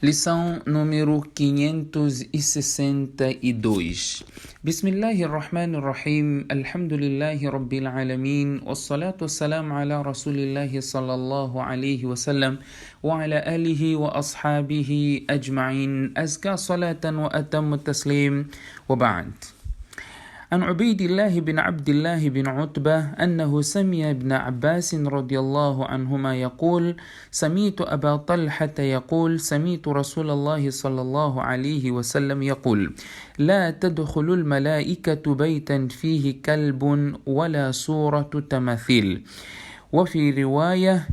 Lição número 562. Bismillahirrahmanirrahim. Alhamdulillahi Rabbil Alamin. Wassalatu wassalamu ala Rasulillahi sallallahu alayhi wa sallam wa ala alihi wa ashabihi ajma'in. Azka salatan wa atammu taslim. Wa ba'd. عن عبيد الله بن عبد الله بن عتبة أنه سمع ابن عباس رضي الله عنهما يقول: سمعت أبا طلحة يقول: سمعت رسول الله صلى الله عليه وسلم يقول: لا تدخل الملائكة بيتا فيه كلب ولا صورة تماثيل. وفي رواية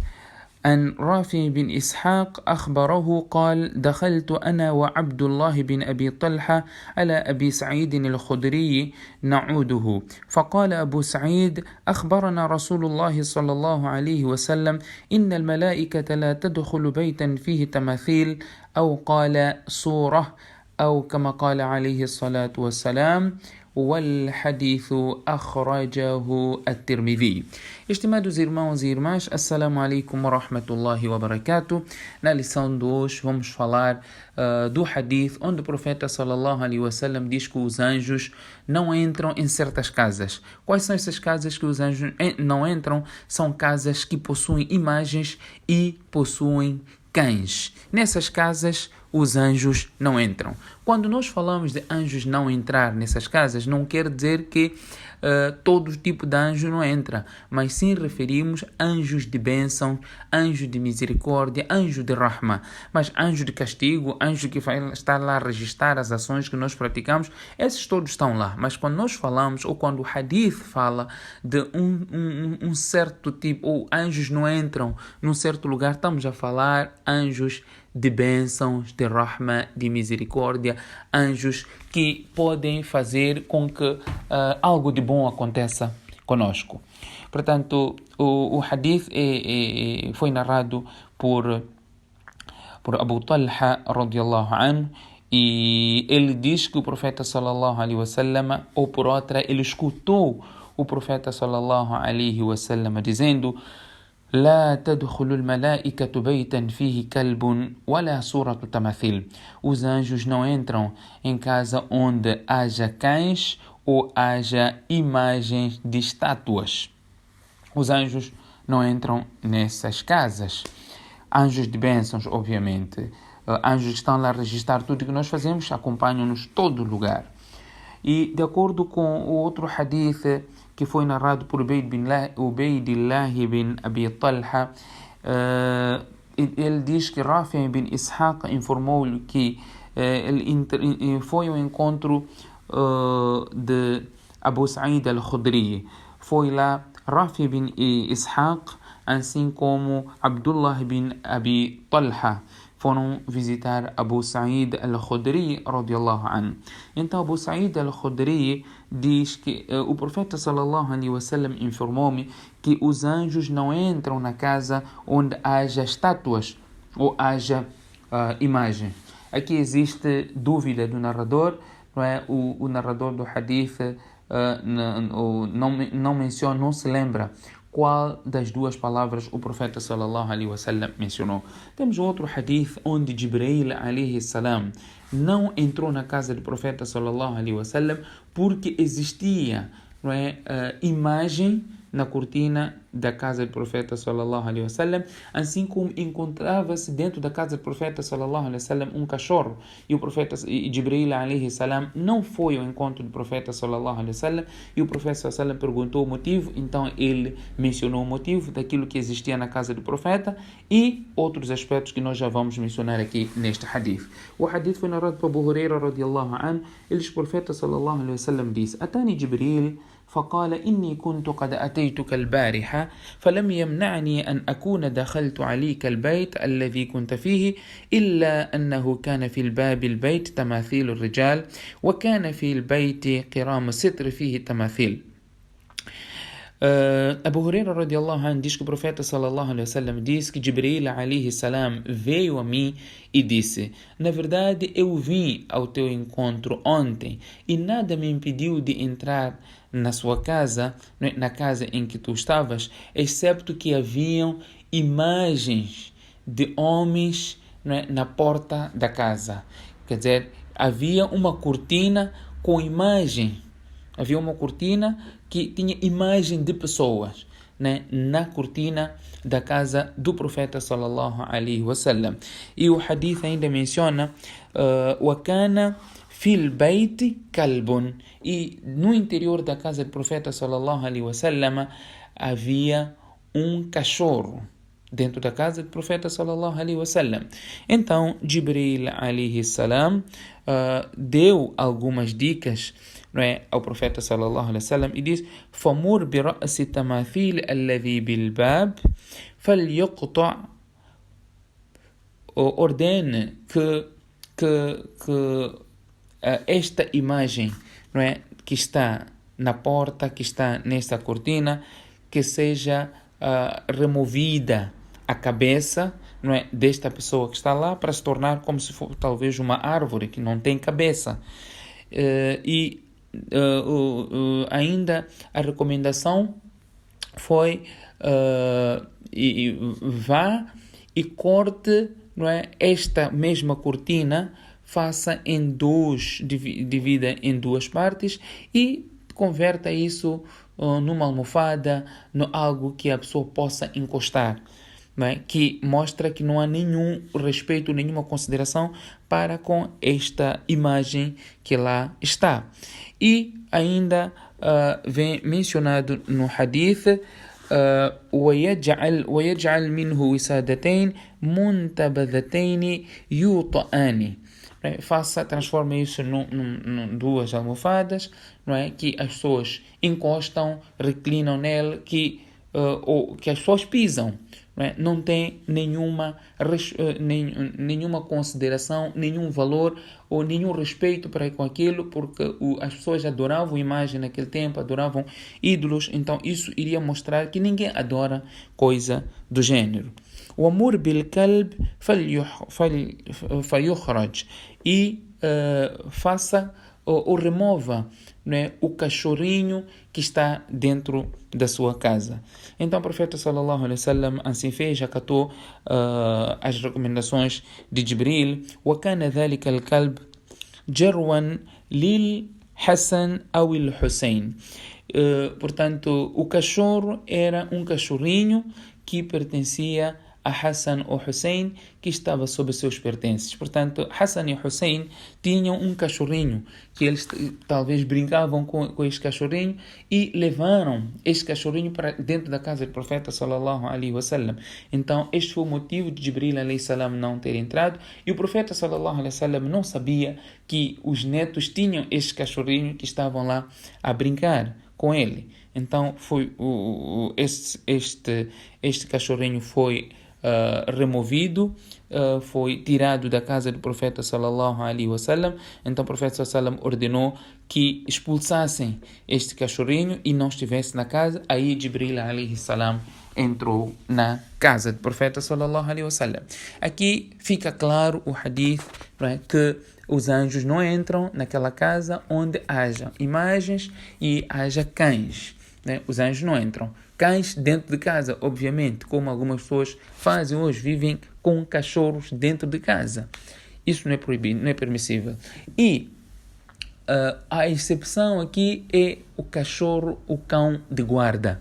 أن رافع بن إسحاق أخبره قال: دخلت أنا وعبد الله بن أبي طلحة على أبي سعيد الخدري نعوده، فقال أبو سعيد: أخبرنا رسول الله صلى الله عليه وسلم إن الملائكة لا تدخل بيتا فيه تماثيل، أو قال صورة، أو كما قال عليه الصلاة والسلام. والحديث أخرجه الترمذي. Estimados irmãos e irmãs, Assalamu alaikum wa rahmatullahi wa barakatuh. Na lição de hoje vamos falar do hadith onde o profeta sallallahu alaihi wasallam diz que os anjos não entram em certas casas. Quais são essas casas que os anjos não entram? São casas que possuem imagens e possuem cães. Nessas casas os anjos não entram. Quando nós falamos de anjos não entrar nessas casas, não quer dizer que todo tipo de anjo não entra, mas sim referimos anjos de bênção, anjo de misericórdia, anjo de rahma. Mas anjo de castigo, anjo que vai estar lá a registrar as ações que nós praticamos, esses todos estão lá. Mas quando nós falamos, ou quando o hadith fala de um certo tipo, ou anjos não entram num certo lugar, estamos a falar anjos de bênçãos, de rahma, de misericórdia, anjos que podem fazer com que algo de bom aconteça conosco. Portanto, o hadith foi narrado por Abu Talha radiyallahu anhu, e ele diz que o profeta sallallahu alaihi wasallam, ou por outra, ele escutou o profeta sallallahu alaihi wasallam dizendo: لا تدخل الملائكة بيتا فيه كلب ولا صورة تماثيل. Os anjos não entram em casa onde haja cães ou haja imagens de estátuas. Os anjos não entram nessas casas. Anjos de bênçãos, obviamente. Anjos que estão lá a registrar tudo que nós fazemos, acompanham-nos todo lugar. E de acordo com o outro hadith que foi narrado por Ubaydillah bin Abi Talha, ele diz que Rafi bin Ishaq informou-lhe que ele foi ao encontro de Abu Sa'id al-Khudri. Foi lá Rafi bin Ishaq, assim como Abdullah bin Abi Talha, foram visitar Abu Sa'id al-Khudri radiyallahu anhu. Então Abu Sa'id al-Khudri diz que o profeta sallallahu alaihi wasallam informou-me que os anjos não entram na casa onde haja estátuas ou haja imagem. Aqui existe dúvida do narrador, não é? O narrador do hadith não menciona, não se lembra qual das duas palavras o profeta sallallahu alaihi wasallam mencionou. Temos outro hadith onde Jibril alaihi salam não entrou na casa do profeta sallallahu alaihi wasallam porque existia, não é, imagem na cortina da casa do profeta sallallahu alaihi wasallam, assim como encontrava-se dentro da casa do profeta sallallahu alaihi wasallam um cachorro, e o profeta Jibril alaihi salam não foi ao encontro do profeta sallallahu alaihi wasallam, e o profeta sallallahu alaihi wasallam perguntou o motivo. Então ele mencionou o motivo daquilo que existia na casa do profeta e outros aspectos que nós já vamos mencionar aqui neste hadith. O hadith foi narrado por Abu Huraira radiyallahu anhu. Ele diz: o profeta sallallahu alaihi wasallam disse: Atani Jibril فقال إني كنت قد أتيتك البارحة فلم يمنعني أن أكون دخلت عليك البيت الذي كنت فيه إلا أنه كان في الباب البيت تماثيل الرجال وكان في البيت قرام ستر فيه تماثيل. Abu Huraira radiyallahu anhu diz que o profeta sallallahu alaihi wasallam disse que Jibril alaihi salam veio a mim e disse: na verdade eu vim ao teu encontro ontem e nada me impediu de entrar na sua casa, na casa em que tu estavas, excepto que haviam imagens de homens não é, na porta da casa. Quer dizer, havia uma cortina com imagem. Havia uma cortina que tinha imagem de pessoas, né, na cortina da casa do profeta sallallahu alaihi wasallam. E o hadith ainda menciona وَكَانَ فِي الْبَيْتِ كَلْبٌ. E no interior da casa do profeta sallallahu alaihi wasallam havia um cachorro. Dentro da casa do profeta sallallahu alaihi wasallam. Então, Jibril alaihi salam deu algumas dicas, não é, ao profeta sallallahu alaihi wasallam e diz: "Famur bi ra'si tamathil alladhi bil bab falyuqta", ordene que esta imagem, não é, que está na porta, que está nesta cortina, que seja removida a cabeça, não é, desta pessoa que está lá, para se tornar como se fosse talvez uma árvore que não tem cabeça. Ainda a recomendação foi vá e corte, não é, esta mesma cortina, faça em duas, divida em duas partes e converta isso numa almofada, no algo que a pessoa possa encostar, não é? Que mostra que não há nenhum respeito, nenhuma consideração para com esta imagem que lá está. E ainda vem mencionado no hadith: وَيَجْعَلْ مِنْهُ وِسَادَتَيْنِ مُنْتَبَذَتَيْنِ يُوطَآنِ. Transforme isso em duas almofadas, não é? Que as pessoas encostam, reclinam nela, ou que as pessoas pisam. Não é? Não tem nenhuma consideração, nenhum valor ou nenhum respeito para com aquilo, porque as pessoas adoravam imagem naquele tempo, adoravam ídolos, então isso iria mostrar que ninguém adora coisa do gênero. O amor bil kalb fayukhraj, e faça ou remova, né, o cachorrinho que está dentro da sua casa. Então o profeta sallallahu alaihi wasallam assim fez, acatou as recomendações de Jibril. وَكَانَ ذَلِكَ الْكَلْبِ جَرْوًا لِلْحَسَنِ أو الْحُسَيْنِ. Portanto, o cachorro era um cachorrinho que pertencia a Hassan ou Hussein, que estava sob seus pertences. Portanto, Hassan e Hussein tinham um cachorrinho, que eles talvez brincavam com este cachorrinho e levaram este cachorrinho para dentro da casa do profeta sallallahu alaihi wasallam. Então, este foi o motivo de Jibril alaihi salam não ter entrado, e o profeta sallallahu alaihi wasallam não sabia que os netos tinham este cachorrinho que estavam lá a brincar com ele. Então, este cachorrinho foi removido, foi tirado da casa do profeta sallallahu alaihi wasallam. Então o profeta sallallahu alaihi wasallam ordenou que expulsassem este cachorrinho e não estivesse na casa. Aí Jibril alaihi salam entrou na casa do profeta sallallahu alaihi wasallam. Aqui fica claro o hadith, não é, que os anjos não entram naquela casa onde haja imagens e haja cães, né? Os anjos não entram. Cães dentro de casa, obviamente, como algumas pessoas fazem hoje, vivem com cachorros dentro de casa. Isso não é proibido, não é permissível. E a exceção aqui é o cachorro, o cão de guarda.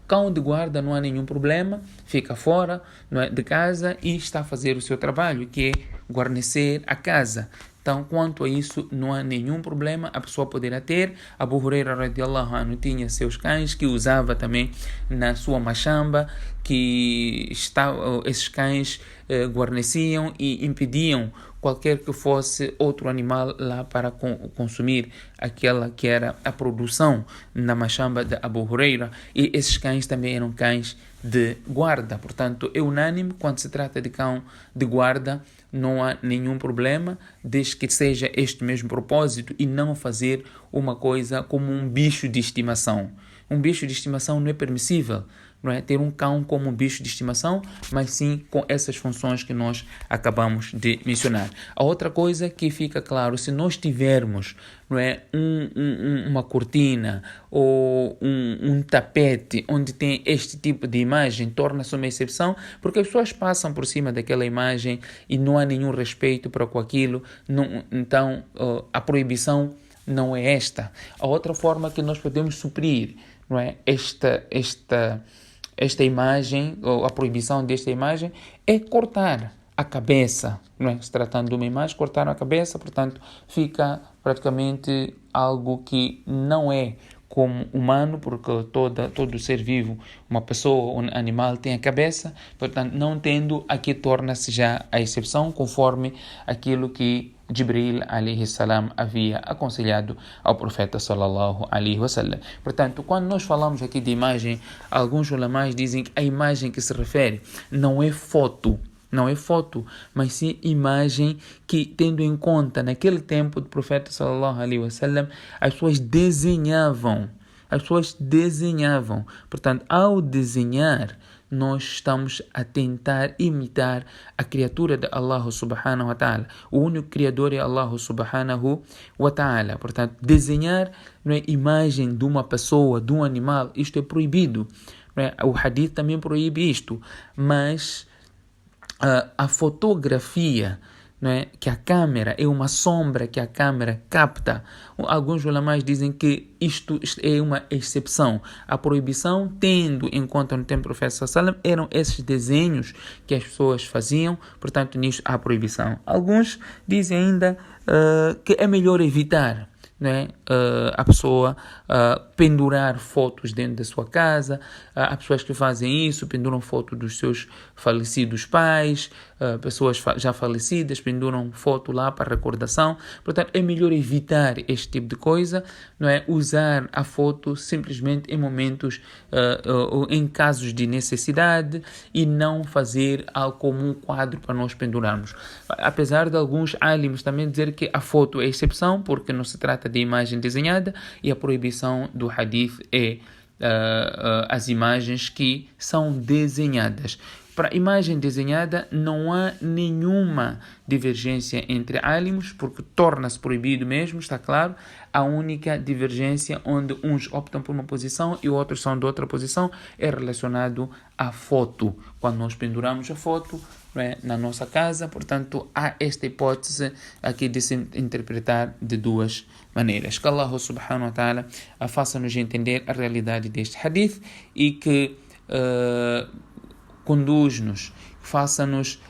Cão de guarda não há nenhum problema, fica fora, não é, de casa e está a fazer o seu trabalho, que é guarnecer a casa. Então, quanto a isso, não há nenhum problema, a pessoa poderá ter. Abu Huraira radiallahu anhu tinha seus cães que usava também na sua machamba, que esses cães guarneciam e impediam qualquer que fosse outro animal lá para consumir aquela que era a produção na machamba de Abu Huraira, e esses cães também eram cães de guarda. Portanto, é unânime quando se trata de cão de guarda, não há nenhum problema, desde que seja este mesmo propósito e não fazer uma coisa como um bicho de estimação. Um bicho de estimação não é permissível, não é ter um cão como um bicho de estimação, mas sim com essas funções que nós acabamos de mencionar. A outra coisa que fica claro, se nós tivermos, não é, uma cortina ou um tapete onde tem este tipo de imagem, torna-se uma exceção, porque as pessoas passam por cima daquela imagem e não há nenhum respeito para com aquilo, então a proibição não é esta. A outra forma que nós podemos suprir, não é, esta imagem, ou a proibição desta imagem, é cortar a cabeça, não é? Se tratando de uma imagem, cortar a cabeça, portanto, fica praticamente algo que não é como humano, porque todo ser vivo, uma pessoa, um animal, tem a cabeça, portanto, não tendo, aqui torna-se já a exceção, conforme aquilo que Jibril alayhi salam havia aconselhado ao profeta sallallahu alaihi wasallam. Portanto, quando nós falamos aqui de imagem, alguns ulamais dizem que a imagem que se refere não é foto, mas sim imagem que, tendo em conta, naquele tempo do profeta sallallahu alaihi wasallam, as pessoas desenhavam. Portanto, ao desenhar, nós estamos a tentar imitar a criatura de Allah subhanahu wa ta'ala. O único criador é Allah subhanahu wa ta'ala. Portanto, desenhar, não é, imagem de uma pessoa, de um animal, isto é proibido. Não é? O hadith também proíbe isto, mas a fotografia, não é? Que a câmera é uma sombra que a câmera capta. Alguns ulamais dizem que isto é uma exceção. A proibição, tendo em conta no tempo do profeta sallallahu alaihi wasallam, eram esses desenhos que as pessoas faziam, portanto nisto há proibição. Alguns dizem ainda que é melhor evitar, não é? A pessoa pendurar fotos dentro da sua casa. Há pessoas que fazem isso, penduram fotos dos seus falecidos pais, pessoas já falecidas, penduram foto lá para recordação. Portanto, é melhor evitar este tipo de coisa, não é? Usar a foto simplesmente em momentos, em casos de necessidade, e não fazer algo como um quadro para nós pendurarmos. Apesar de alguns alims também dizer que a foto é exceção, porque não se trata de imagem desenhada, e a proibição do hadith é as imagens que são desenhadas. Para imagem desenhada não há nenhuma divergência entre álimos, porque torna-se proibido mesmo, está claro. A única divergência onde uns optam por uma posição e outros são de outra posição é relacionado à foto. Quando nós penduramos a foto, não é, na nossa casa, portanto, há esta hipótese aqui de se interpretar de duas maneiras. Que Allah subhanahu wa ta'ala faça-nos entender a realidade deste hadith e que conduz-nos, faça-nos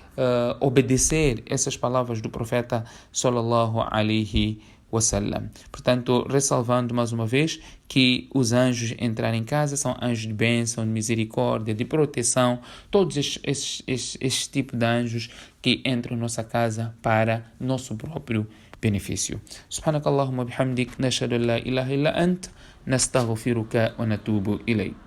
obedecer essas palavras do profeta sallallahu alaihi wasallam. Portanto, ressalvando mais uma vez que os anjos entrarem em casa são anjos de bênção, de misericórdia, de proteção, todos esses tipos de anjos que entram em nossa casa para nosso próprio benefício. Subhanakallahumma bihamdik, nashhadu an la ilaha illa ant, nastaghfiruka wa natubu ilayk.